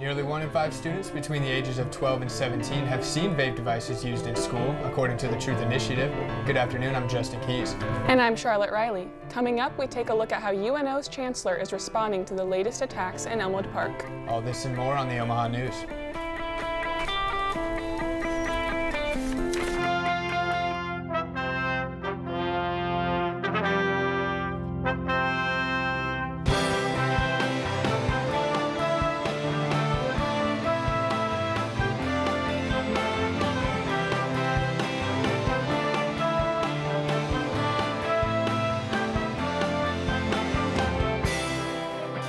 Nearly 1 in 5 students between the ages of 12 and 17 have seen vape devices used in school, according to the Truth Initiative. Good afternoon, I'm Justin Keyes. And I'm Charlotte Riley. Coming up, we take a look at how UNO's chancellor is responding to the latest attacks in Elmwood Park. All this and more on the Omaha News.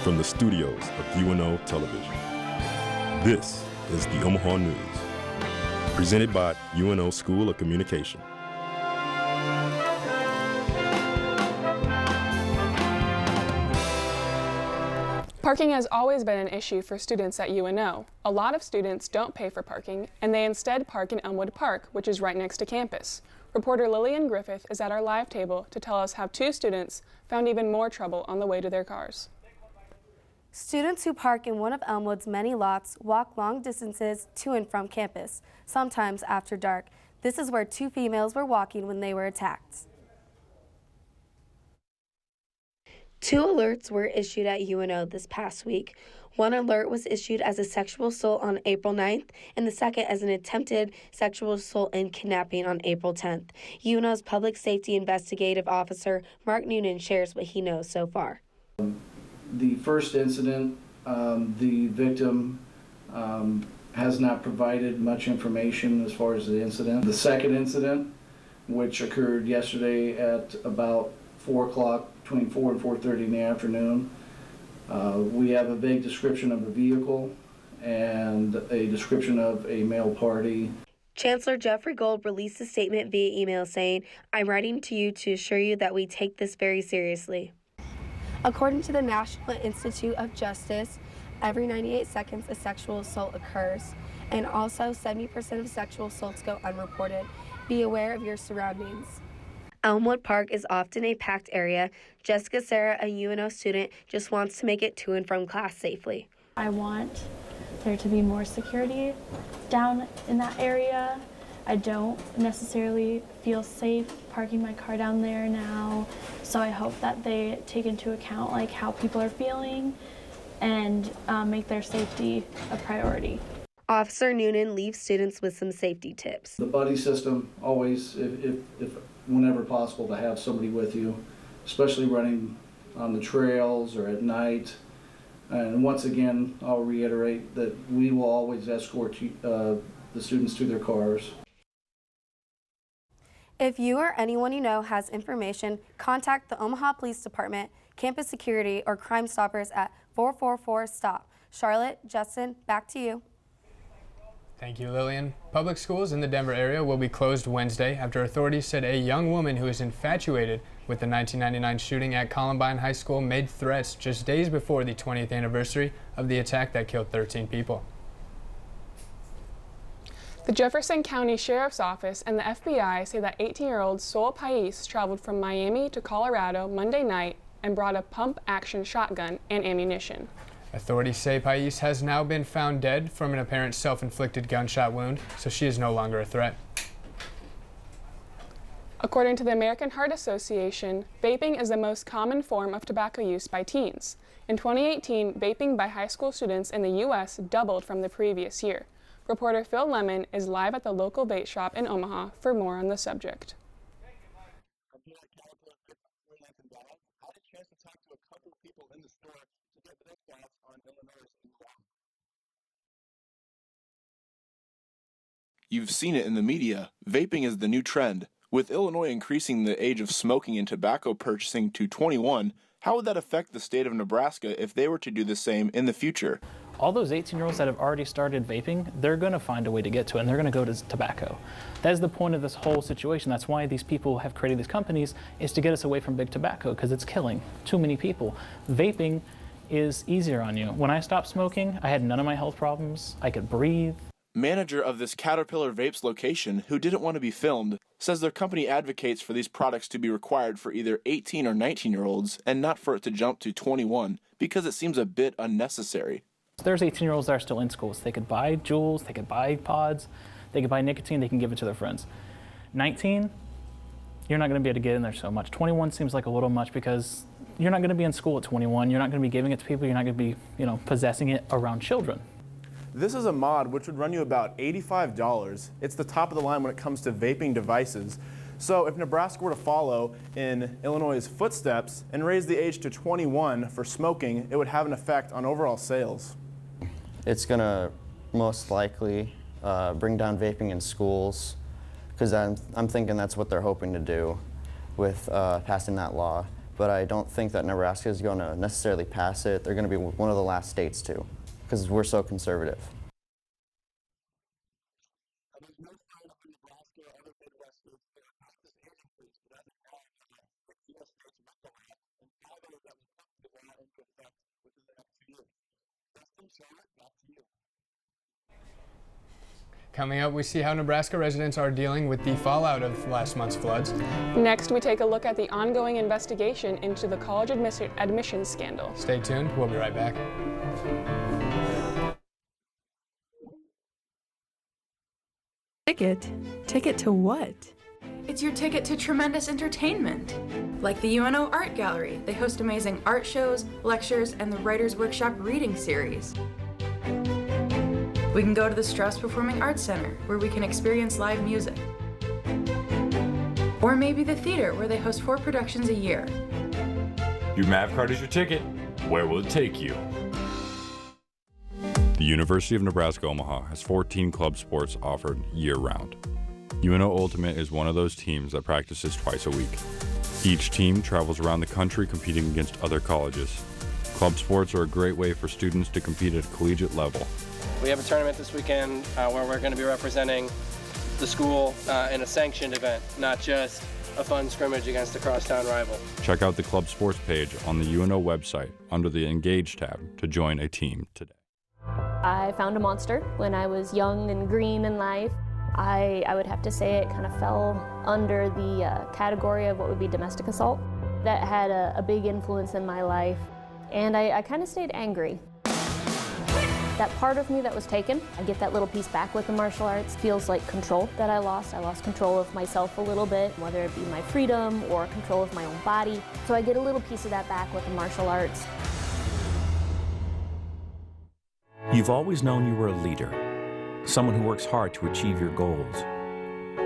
From the studios of UNO Television, this is the Omaha News, presented by UNO School of Communication. Parking has always been an issue for students at UNO. A lot of students don't pay for parking, and they instead park in Elmwood Park, which is right next to campus. Reporter Lillian Griffith is at our live table to tell us how 2 students found even more trouble on the way to their cars. Students who park in one of Elmwood's many lots walk long distances to and from campus, sometimes after dark. This is where 2 females were walking when they were attacked. 2 alerts were issued at UNO this past week. One alert was issued as a sexual assault on April 9th, and the second as an attempted sexual assault and kidnapping on April 10th. UNO's Public Safety Investigative Officer, Mark Noonan, shares what he knows so far. The first incident, the victim has not provided much information as far as the incident. The second incident, which occurred yesterday at about 4 o'clock, between 4 and 4:30 in the afternoon, we have a vague description of the vehicle and a description of a male party. Chancellor Jeffrey Gold released a statement via email saying, "I'm writing to you to assure you that we take this very seriously." According to the National Institute of Justice, every 98 seconds a sexual assault occurs, and also 70% of sexual assaults go unreported. Be aware of your surroundings. Elmwood Park is often a packed area. Jessica Sarah, a UNO student, just wants to make it to and from class safely. I want there to be more security down in that area. I don't necessarily feel safe parking my car down there now, so I hope that they take into account like how people are feeling and make their safety a priority. Officer Noonan leaves students with some safety tips. The buddy system, always, if whenever possible, to have somebody with you, especially running on the trails or at night. And once again, I'll reiterate that we will always escort the students to their cars. If you or anyone you know has information, contact the Omaha Police Department, Campus Security, or Crime Stoppers at 444-STOP. Charlotte, Justin, back to you. Thank you, Lillian. Public schools in the Denver area will be closed Wednesday after authorities said a young woman who is infatuated with the 1999 shooting at Columbine High School made threats just days before the 20th anniversary of the attack that killed 13 people. The Jefferson County Sheriff's Office and the FBI say that 18-year-old Sol Pais traveled from Miami to Colorado Monday night and brought a pump-action shotgun and ammunition. Authorities say Pais has now been found dead from an apparent self-inflicted gunshot wound, so she is no longer a threat. According to the American Heart Association, vaping is the most common form of tobacco use by teens. In 2018, vaping by high school students in the U.S. doubled from the previous year. Reporter Phil Lemon is live at the local vape shop in Omaha for more on the subject. You've seen it in the media. Vaping is the new trend. With Illinois increasing the age of smoking and tobacco purchasing to 21, how would that affect the state of Nebraska if they were to do the same in the future? All those 18-year-olds that have already started vaping, they're going to find a way to get to it, and they're going to go to tobacco. That is the point of this whole situation. That's why these people have created these companies, is to get us away from big tobacco, because it's killing too many people. Vaping is easier on you. When I stopped smoking, I had none of my health problems. I could breathe. Manager of this Caterpillar Vapes location, who didn't want to be filmed, says their company advocates for these products to be required for either 18 or 19-year-olds and not for it to jump to 21 because it seems a bit unnecessary. There's 18-year-olds that are still in school, so they could buy jewels, they could buy pods, they could buy nicotine, they can give it to their friends. 19, you're not going to be able to get in there so much. 21 seems like a little much because you're not going to be in school at 21, you're not going to be giving it to people, you're not going to be, possessing it around children. This is a mod which would run you about $85. It's the top of the line when it comes to vaping devices. So if Nebraska were to follow in Illinois' footsteps and raise the age to 21 for smoking, it would have an effect on overall sales. It's going to most likely bring down vaping in schools, because I'm thinking that's what they're hoping to do with passing that law. But I don't think that Nebraska is going to necessarily pass it. They're going to be one of the last states to, because we're so conservative. Coming up, we see how Nebraska residents are dealing with the fallout of last month's floods. Next, we take a look at the ongoing investigation into the college admissions scandal. Stay tuned, we'll be right back. Ticket? Ticket to what? It's your ticket to tremendous entertainment. Like the UNO Art Gallery. They host amazing art shows, lectures, and the Writers' Workshop reading series. We can go to the Strauss Performing Arts Center, where we can experience live music. Or maybe the theater, where they host 4 productions a year. Your MAV card is your ticket. Where will it take you? The University of Nebraska Omaha has 14 club sports offered year-round. UNO Ultimate is one of those teams that practices twice a week. Each team travels around the country competing against other colleges. Club sports are a great way for students to compete at a collegiate level. We have a tournament this weekend where we're going to be representing the school in a sanctioned event, not just a fun scrimmage against a crosstown rival. Check out the club sports page on the UNO website under the Engage tab to join a team today. I found a monster when I was young and green in life. I would have to say it kind of fell under the category of what would be domestic assault. That had a big influence in my life, and I kind of stayed angry. That part of me that was taken, I get that little piece back with the martial arts. Feels like control that I lost. I lost control of myself a little bit, whether it be my freedom or control of my own body. So I get a little piece of that back with the martial arts. You've always known you were a leader, someone who works hard to achieve your goals.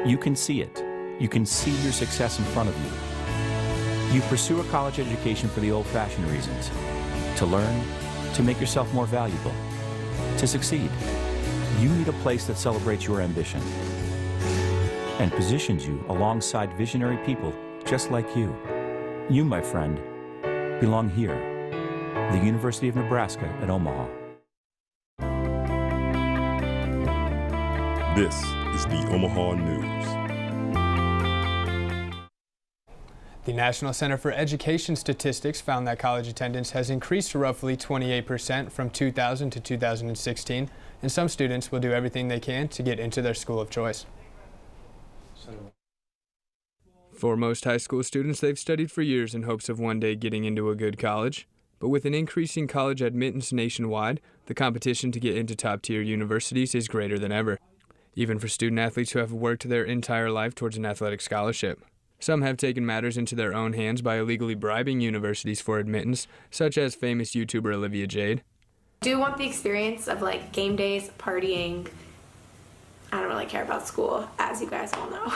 You can see it. You can see your success in front of you. You pursue a college education for the old-fashioned reasons, to learn, to make yourself more valuable. To succeed, you need a place that celebrates your ambition and positions you alongside visionary people just like you. You, my friend, belong here, the University of Nebraska at Omaha. This is the Omaha News. The National Center for Education Statistics found that college attendance has increased to roughly 28% from 2000 to 2016, and some students will do everything they can to get into their school of choice. For most high school students, they've studied for years in hopes of one day getting into a good college. But with an increasing college admittance nationwide, the competition to get into top-tier universities is greater than ever, even for student athletes who have worked their entire life towards an athletic scholarship. Some have taken matters into their own hands by illegally bribing universities for admittance, such as famous YouTuber Olivia Jade. I do want the experience of like game days, partying. I don't really care about school, as you guys all know.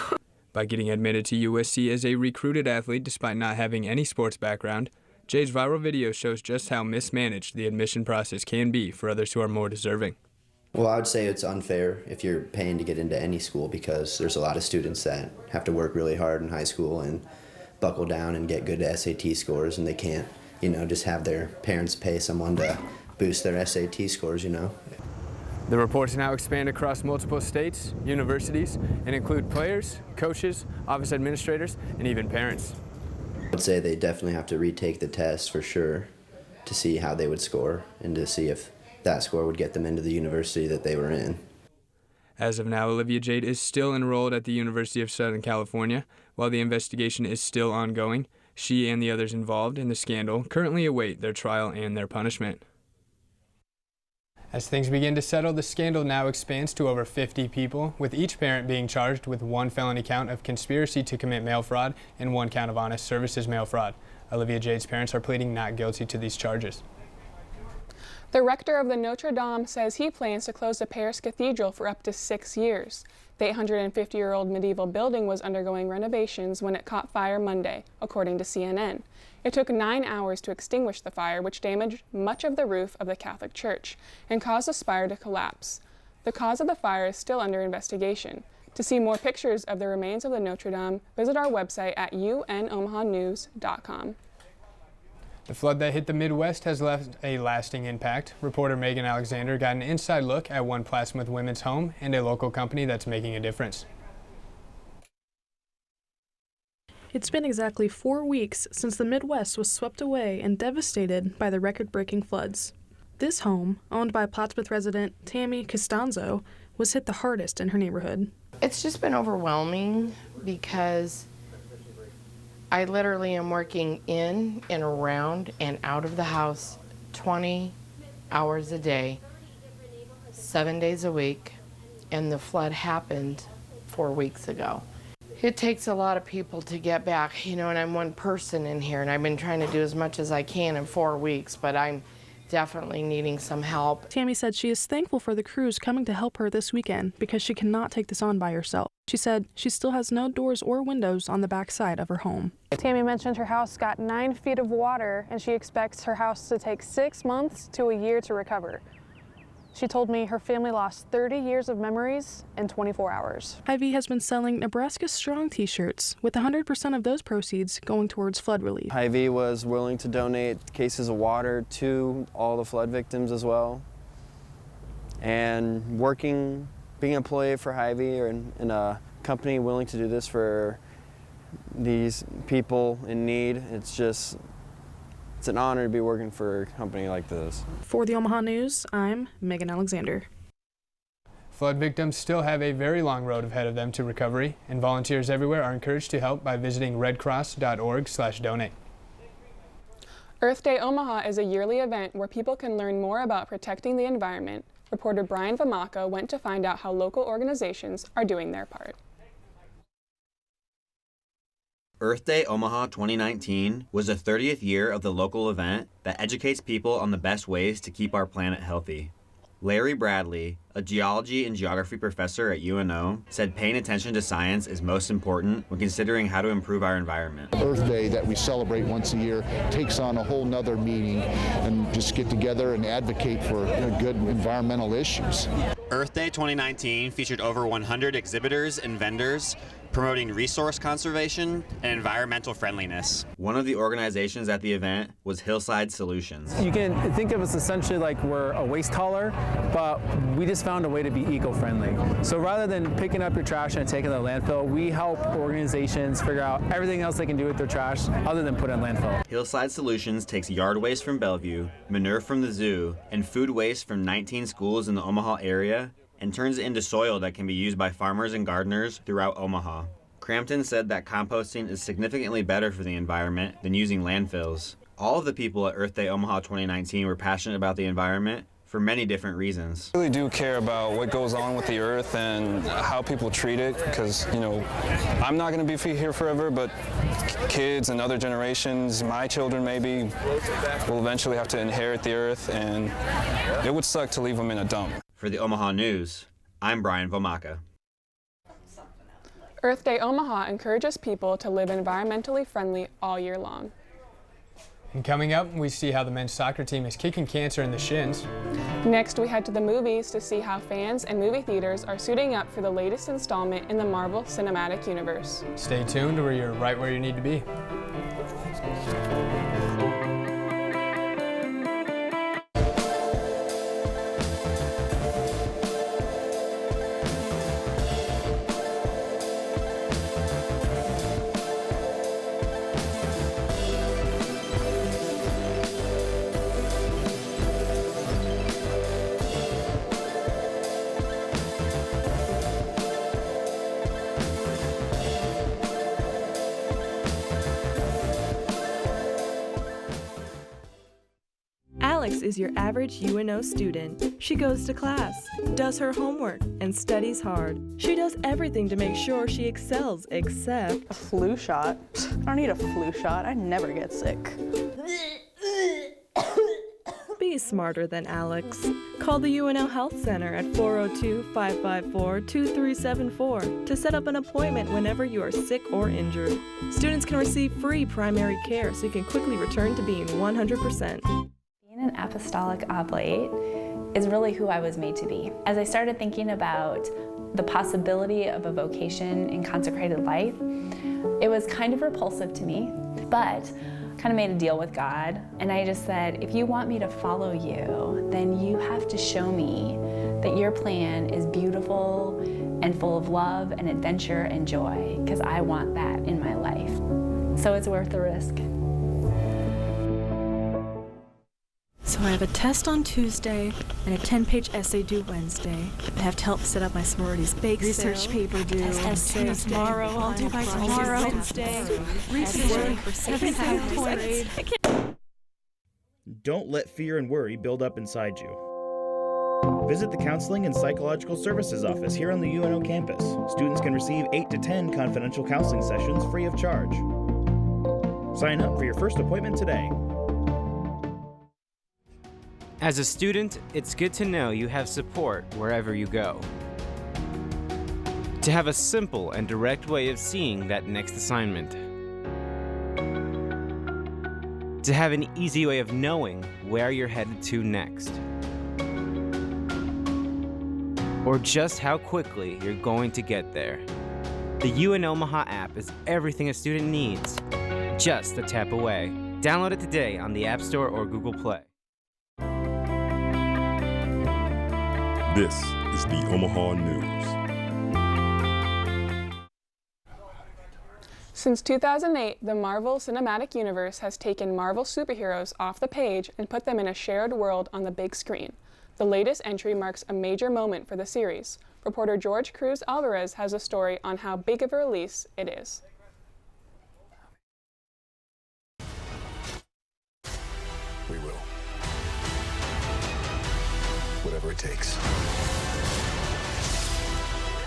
By getting admitted to USC as a recruited athlete despite not having any sports background, Jade's viral video shows just how mismanaged the admission process can be for others who are more deserving. Well, I would say it's unfair if you're paying to get into any school, because there's a lot of students that have to work really hard in high school and buckle down and get good SAT scores, and they can't, just have their parents pay someone to boost their SAT scores, The reports now expand across multiple states, universities, and include players, coaches, office administrators, and even parents. I would say they definitely have to retake the test for sure to see how they would score and to see if that score would get them into the university that they were in. As of now, Olivia Jade is still enrolled at the University of Southern California. While the investigation is still ongoing, she and the others involved in the scandal currently await their trial and their punishment. As things begin to settle, the scandal now expands to over 50 people, with each parent being charged with 1 felony count of conspiracy to commit mail fraud and 1 count of honest services mail fraud. Olivia Jade's parents are pleading not guilty to these charges. The rector of the Notre Dame says he plans to close the Paris Cathedral for up to 6 years. The 850-year-old medieval building was undergoing renovations when it caught fire Monday, according to CNN. It took 9 hours to extinguish the fire, which damaged much of the roof of the Catholic Church and caused the spire to collapse. The cause of the fire is still under investigation. To see more pictures of the remains of the Notre Dame, visit our website at unomahanews.com. The flood that hit the Midwest has left a lasting impact. Reporter Megan Alexander got an inside look at one Plasmouth women's home and a local company that's making a difference. It's been exactly 4 weeks since the Midwest was swept away and devastated by the record-breaking floods. This home, owned by Plattsmouth resident Tammy Costanzo, was hit the hardest in her neighborhood. It's just been overwhelming because I literally am working in and around and out of the house 20 hours a day, 7 days a week, and the flood happened 4 weeks ago. It takes a lot of people to get back, and I'm one person in here, and I've been trying to do as much as I can in 4 weeks, but I'm definitely needing some help. Tammy said she is thankful for the crews coming to help her this weekend because she cannot take this on by herself. She said she still has no doors or windows on the back side of her home. Tammy mentioned her house got 9 feet of water, and she expects her house to take 6 months to a year to recover. She told me her family lost 30 years of memories in 24 hours. Hy-Vee has been selling Nebraska Strong t-shirts, with 100% of those proceeds going towards flood relief. Hy-Vee was willing to donate cases of water to all the flood victims as well. And being an employee for Hy-Vee or in a company willing to do this for these people in need, it's an honor to be working for a company like this. For the Omaha News, I'm Megan Alexander. Flood victims still have a very long road ahead of them to recovery, and volunteers everywhere are encouraged to help by visiting redcross.org/donate. Earth Day Omaha is a yearly event where people can learn more about protecting the environment. Reporter Brian Vamaka went to find out how local organizations are doing their part. Earth Day Omaha 2019 was the 30th year of the local event that educates people on the best ways to keep our planet healthy. Larry Bradley, a geology and geography professor at UNO, said paying attention to science is most important when considering how to improve our environment. Earth Day that we celebrate once a year takes on a whole nother meaning and just get together and advocate for good environmental issues. Earth Day 2019 featured over 100 exhibitors and vendors promoting resource conservation and environmental friendliness. One of the organizations at the event was Hillside Solutions. You can think of us essentially like we're a waste hauler, but we just found a way to be eco-friendly. So rather than picking up your trash and taking it to the landfill, we help organizations figure out everything else they can do with their trash other than put it in landfill. Hillside Solutions takes yard waste from Bellevue, manure from the zoo, and food waste from 19 schools in the Omaha area and turns it into soil that can be used by farmers and gardeners throughout Omaha. Crampton said that composting is significantly better for the environment than using landfills. All of the people at Earth Day Omaha 2019 were passionate about the environment for many different reasons. I really do care about what goes on with the earth and how people treat it because, I'm not going to be here forever, but kids and other generations, my children maybe, will eventually have to inherit the earth, and it would suck to leave them in a dump. For the Omaha News, I'm Brian Vomaka. Earth Day Omaha encourages people to live environmentally friendly all year long. And coming up, we see how the men's soccer team is kicking cancer in the shins. Next, we head to the movies to see how fans and movie theaters are suiting up for the latest installment in the Marvel Cinematic Universe. Stay tuned, or you're right where you need to be. Alex is your average UNO student. She goes to class, does her homework, and studies hard. She does everything to make sure she excels, except a flu shot. I don't need a flu shot. I never get sick. Be smarter than Alex. Call the UNO Health Center at 402-554-2374 to set up an appointment whenever you are sick or injured. Students can receive free primary care so you can quickly return to being 100%. Being an apostolic oblate is really who I was made to be. As I started thinking about the possibility of a vocation in consecrated life, it was kind of repulsive to me, but kind of made a deal with God, and I just said, if you want me to follow you, then you have to show me that your plan is beautiful and full of love and adventure and joy, because I want that in my life. So it's worth the risk. So I have a test on Tuesday and a 10-page essay due Wednesday. I have to help set up my sorority's bake Research sale. paper due Essay tomorrow. I'll do by tomorrow. Wednesday. Research for 75 points. Don't let fear and worry build up inside you. Visit the Counseling and Psychological Services office here on the UNO campus. Students can receive 8 to 10 confidential counseling sessions free of charge. Sign up for your first appointment today. As a student, it's good to know you have support wherever you go. To have a simple and direct way of seeing that next assignment. To have an easy way of knowing where you're headed to next. Or just how quickly you're going to get there. The UN Omaha app is everything a student needs, just a tap away. Download it today on the App Store or Google Play. This is the Omaha News. Since 2008, the Marvel Cinematic Universe has taken Marvel superheroes off the page and put them in a shared world on the big screen. The latest entry marks a major moment for the series. Reporter George Cruz Alvarez has a story on how big of a release it is. We will. Whatever it takes.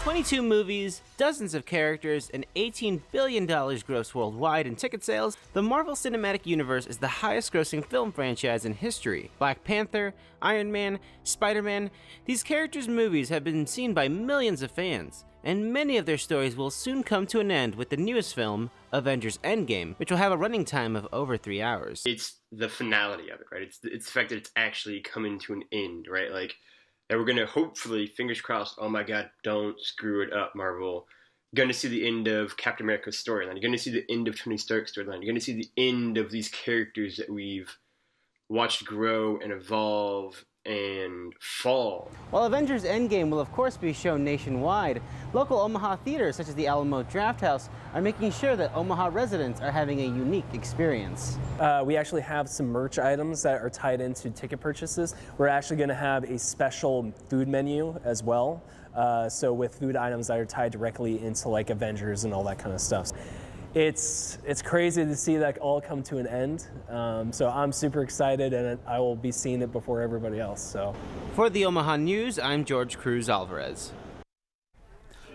22 movies, dozens of characters, and $18 billion gross worldwide in ticket sales, the Marvel Cinematic Universe is the highest-grossing film franchise in history. Black Panther, Iron Man, Spider-Man, these characters' movies have been seen by millions of fans, and many of their stories will soon come to an end with the newest film, Avengers Endgame, which will have a running time of over 3 hours. It's the finality of it, right? It's the fact that it's actually coming to an end, right? Like, that we're going to hopefully, fingers crossed, oh my God, don't screw it up, Marvel. You're going to see the end of Captain America's storyline. You're going to see the end of Tony Stark's storyline. You're going to see the end of these characters that we've watched grow and evolve and fall. While Avengers Endgame will of course be shown nationwide, local Omaha theaters such as the Alamo Drafthouse are making sure that Omaha residents are having a unique experience. We actually have some merch items that are tied into ticket purchases. We're actually going to have a special food menu as well. So with food items that are tied directly into like Avengers and all that kind of stuff. It's crazy to see that all come to an end. So I'm super excited, and I will be seeing it before everybody else. So, for the Omaha News, I'm George Cruz Alvarez.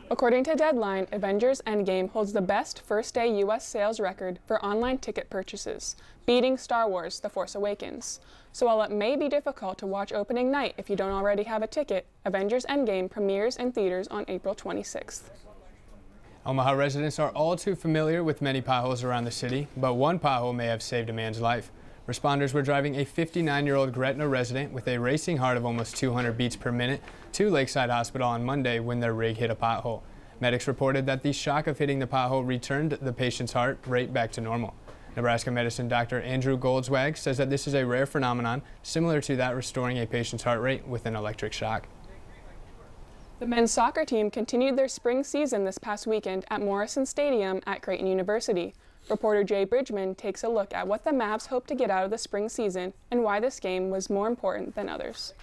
According to Deadline, Avengers Endgame holds the best first-day U.S. sales record for online ticket purchases, beating Star Wars: The Force Awakens. So while it may be difficult to watch opening night if you don't already have a ticket, Avengers Endgame premieres in theaters on April 26th. Omaha residents are all too familiar with many potholes around the city, but one pothole may have saved a man's life. Responders were driving a 59-year-old Gretna resident with a racing heart of almost 200 beats per minute to Lakeside Hospital on Monday when their rig hit a pothole. Medics reported that the shock of hitting the pothole returned the patient's heart rate back to normal. Nebraska medicine Dr. Andrew Goldswag says that this is a rare phenomenon similar to that restoring a patient's heart rate with an electric shock. The men's soccer team continued their spring season this past weekend at Morrison Stadium at Creighton University. Reporter Jay Bridgman takes a look at what the Mavs hope to get out of the spring season and why this game was more important than others.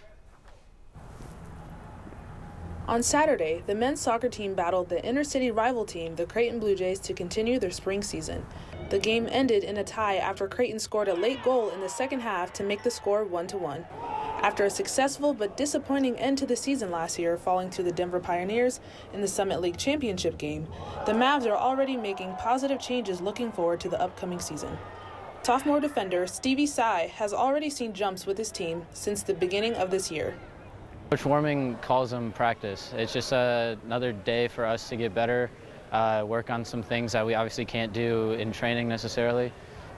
On Saturday, the men's soccer team battled the inner-city rival team, the Creighton Blue Jays, to continue their spring season. The game ended in a tie after Creighton scored a late goal in the second half to make the score 1-1. After a successful but disappointing end to the season last year, falling to the Denver Pioneers in the Summit League Championship game, the Mavs are already making positive changes looking forward to the upcoming season. Sophomore defender Stevie Tsai has already seen jumps with his team since the beginning of this year. Coach Warming calls them practice. It's just another day for us to get better, work on some things that we obviously can't do in training necessarily,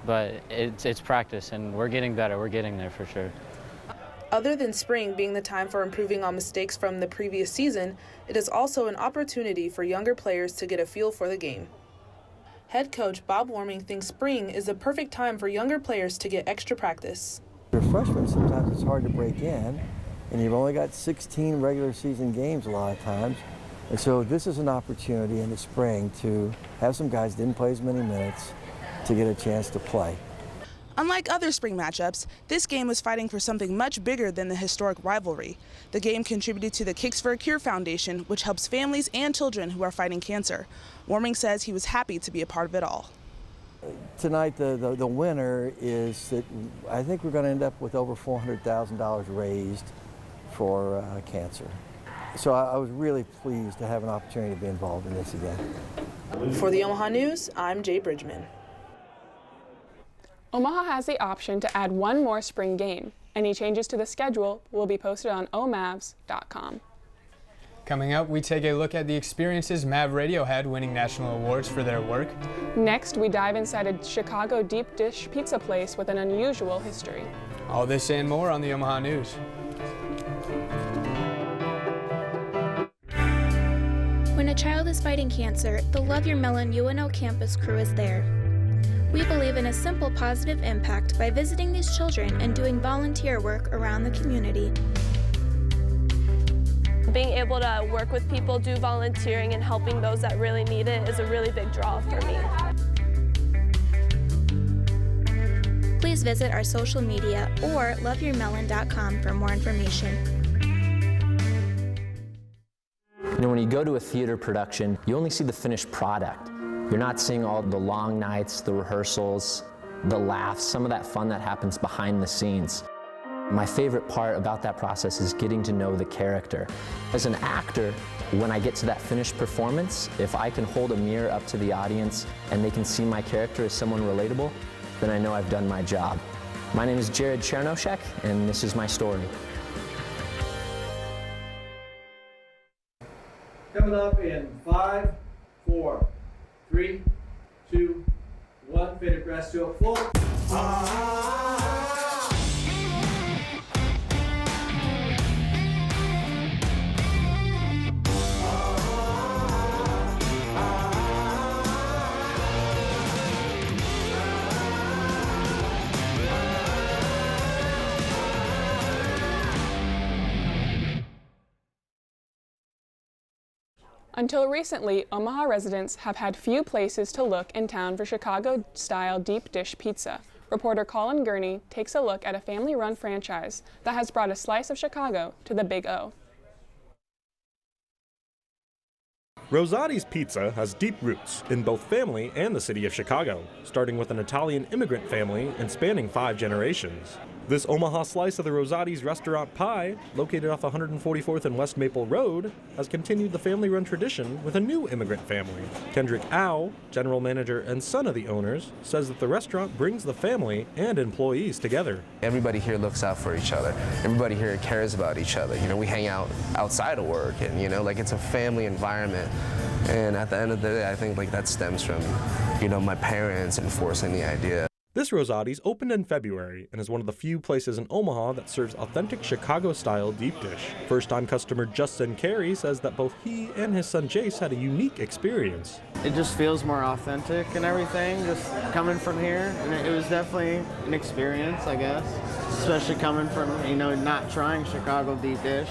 but it's practice and we're getting better. We're getting there for sure. Other than spring being the time for improving on mistakes from the previous season, it is also an opportunity for younger players to get a feel for the game. Head coach Bob Warming thinks spring is the perfect time for younger players to get extra practice. You're a freshman, sometimes it's hard to break in, and you've only got 16 regular season games a lot of times. And so this is an opportunity in the spring to have some guys that didn't play as many minutes to get a chance to play. Unlike other spring matchups, this game was fighting for something much bigger than the historic rivalry. The game contributed to the Kicks for a Cure Foundation, which helps families and children who are fighting cancer. Warming says he was happy to be a part of it all. Tonight, the winner is that I think we're going to end up with over $400,000 raised for cancer. So I was really pleased to have an opportunity to be involved in this again. For the Omaha News, I'm Jay Bridgman. Omaha has the option to add one more spring game. Any changes to the schedule will be posted on omavs.com. Coming up, we take a look at the experiences Mav Radio had winning national awards for their work. Next, we dive inside a Chicago deep dish pizza place with an unusual history. All this and more on the Omaha News. When a child is fighting cancer, the Love Your Melon UNO campus crew is there. We believe in a simple positive impact by visiting these children and doing volunteer work around the community. Being able to work with people, do volunteering, and helping those that really need it is a really big draw for me. Please visit our social media or loveyourmelon.com for more information. You know, when you go to a theater production, you only see the finished product. You're not seeing all the long nights, the rehearsals, the laughs, some of that fun that happens behind the scenes. My favorite part about that process is getting to know the character. As an actor, when I get to that finished performance, if I can hold a mirror up to the audience and they can see my character as someone relatable, then I know I've done my job. My name is Jared Chernoshek, and this is my story. Coming up in 5, 4, 3, 2, 1, faded press to a full. Until recently, Omaha residents have had few places to look in town for Chicago-style deep dish pizza. Reporter Colin Gurney takes a look at a family-run franchise that has brought a slice of Chicago to the Big O. Rosati's Pizza has deep roots in both family and the city of Chicago, starting with an Italian immigrant family and spanning 5 generations. This Omaha slice of the Rosati's restaurant pie, located off 144th and West Maple Road, has continued the family-run tradition with a new immigrant family. Kendrick Au, general manager and son of the owners, says that the restaurant brings the family and employees together. Everybody here looks out for each other. Everybody here cares about each other. You know, we hang out outside of work and, you know, like it's a family environment. And at the end of the day, I think like that stems from, you know, my parents enforcing the idea. This Rosati's opened in February and is one of the few places in Omaha that serves authentic Chicago-style deep dish. First-time customer Justin Carey says that both he and his son Jace had a unique experience. It just feels more authentic and everything, just coming from here. And it was definitely an experience, I guess, especially coming from, you know, not trying Chicago deep dish.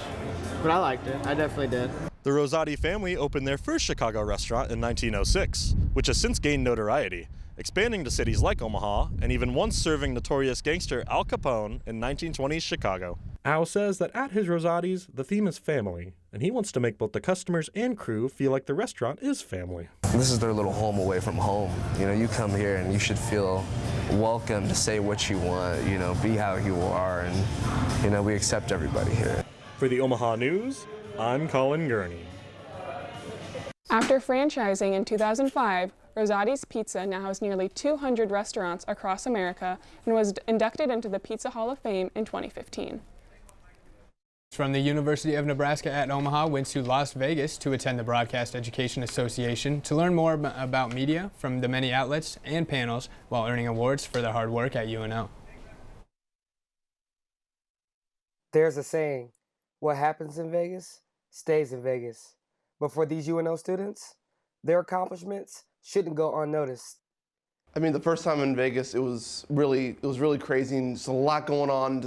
But I liked it. I definitely did. The Rosati family opened their first Chicago restaurant in 1906, which has since gained notoriety, expanding to cities like Omaha and even once serving notorious gangster Al Capone in 1920s Chicago. Al says that at his Rosati's, the theme is family, and he wants to make both the customers and crew feel like the restaurant is family. This is their little home away from home. You know, you come here and you should feel welcome to say what you want, you know, be how you are, and, you know, we accept everybody here. For the Omaha News, I'm Colin Gurney. After franchising in 2005, Rosati's Pizza now has nearly 200 restaurants across America and was inducted into the Pizza Hall of Fame in 2015. From the University of Nebraska at Omaha went to Las Vegas to attend the Broadcast Education Association to learn more about media from the many outlets and panels while earning awards for their hard work at UNO. There's a saying, what happens in Vegas stays in Vegas. But for these UNO students, their accomplishments shouldn't go unnoticed. I mean, the first time in Vegas, it was really crazy, and just a lot going on.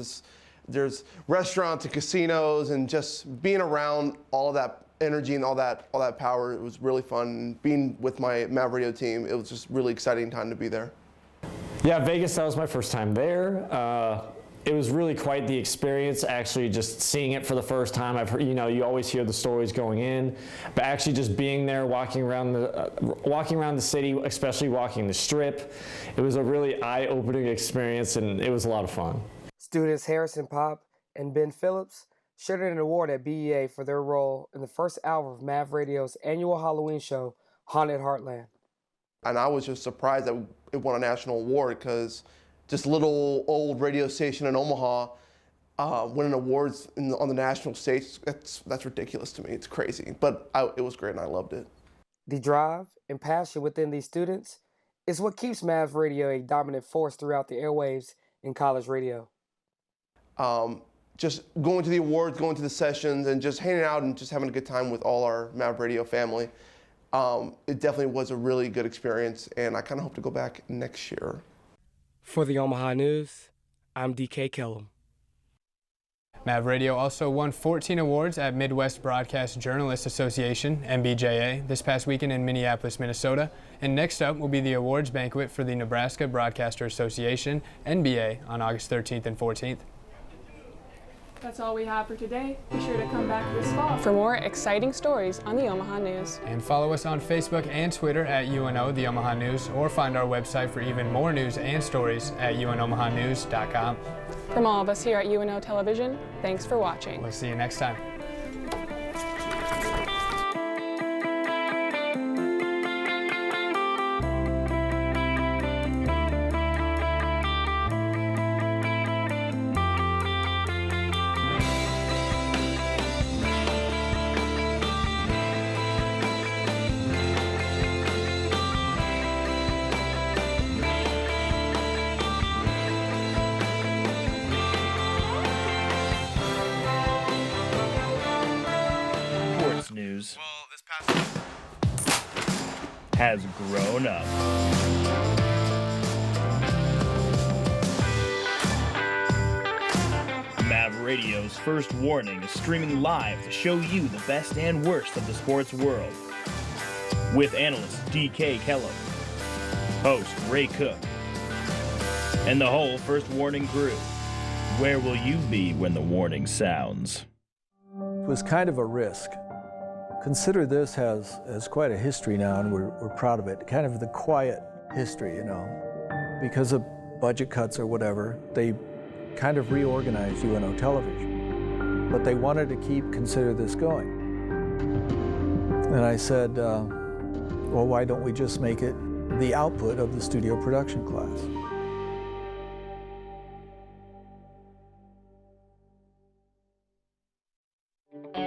There's restaurants and casinos, and just being around all of that energy and all that power, it was really fun. Being with my Mav Radio team, it was just really exciting time to be there. Yeah, Vegas, that was my first time there. It was really quite the experience, actually just seeing it for the first time. I've heard, you know, you always hear the stories going in, but actually just being there, walking around the city, especially walking the Strip, it was a really eye-opening experience, and it was a lot of fun. Students Harrison Pop and Ben Phillips shared an award at BEA for their role in the first hour of Mav Radio's annual Halloween show, Haunted Heartland. And I was just surprised that it won a national award, because just a little old radio station in Omaha winning awards on the national stage, that's ridiculous to me. It's crazy, but it was great and I loved it. The drive and passion within these students is what keeps Mav Radio a dominant force throughout the airwaves in college radio. Just going to the awards, going to the sessions, and just hanging out and just having a good time with all our Mav Radio family. It definitely was a really good experience, and I kind of hope to go back next year. For the Omaha News, I'm DK Kellum. Mav Radio also won 14 awards at Midwest Broadcast Journalists Association, MBJA, this past weekend in Minneapolis, Minnesota. And next up will be the awards banquet for the Nebraska Broadcaster Association, NBA, on August 13th and 14th. That's all we have for today. Be sure to come back this fall for more exciting stories on the Omaha News. And follow us on Facebook and Twitter at UNO, the Omaha News, or find our website for even more news and stories at unomahanews.com. From all of us here at UNO Television, thanks for watching. We'll see you next time. News has grown up. Mav Radio's First Warning is streaming live to show you the best and worst of the sports world. With analyst DK Kellum, host Ray Cook, and the whole First Warning crew. Where will you be when the warning sounds? It was kind of a risk. Consider this has quite a history now, and we're proud of it. Kind of the quiet history, you know. Because of budget cuts or whatever, they kind of reorganized UNO Television. But they wanted to consider this going. And I said, well, why don't we just make it the output of the studio production class?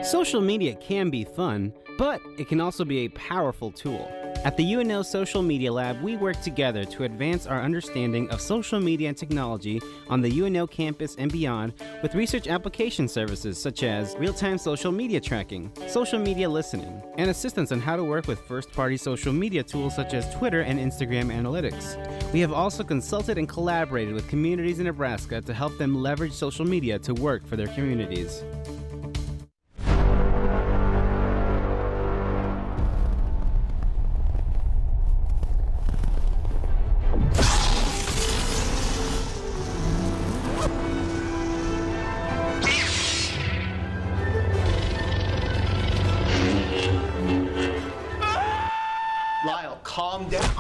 Social media can be fun, but it can also be a powerful tool. At the UNO Social Media Lab, we work together to advance our understanding of social media and technology on the UNO campus and beyond with research application services such as real-time social media tracking, social media listening, and assistance on how to work with first-party social media tools such as Twitter and Instagram analytics. We have also consulted and collaborated with communities in Nebraska to help them leverage social media to work for their communities. calm down.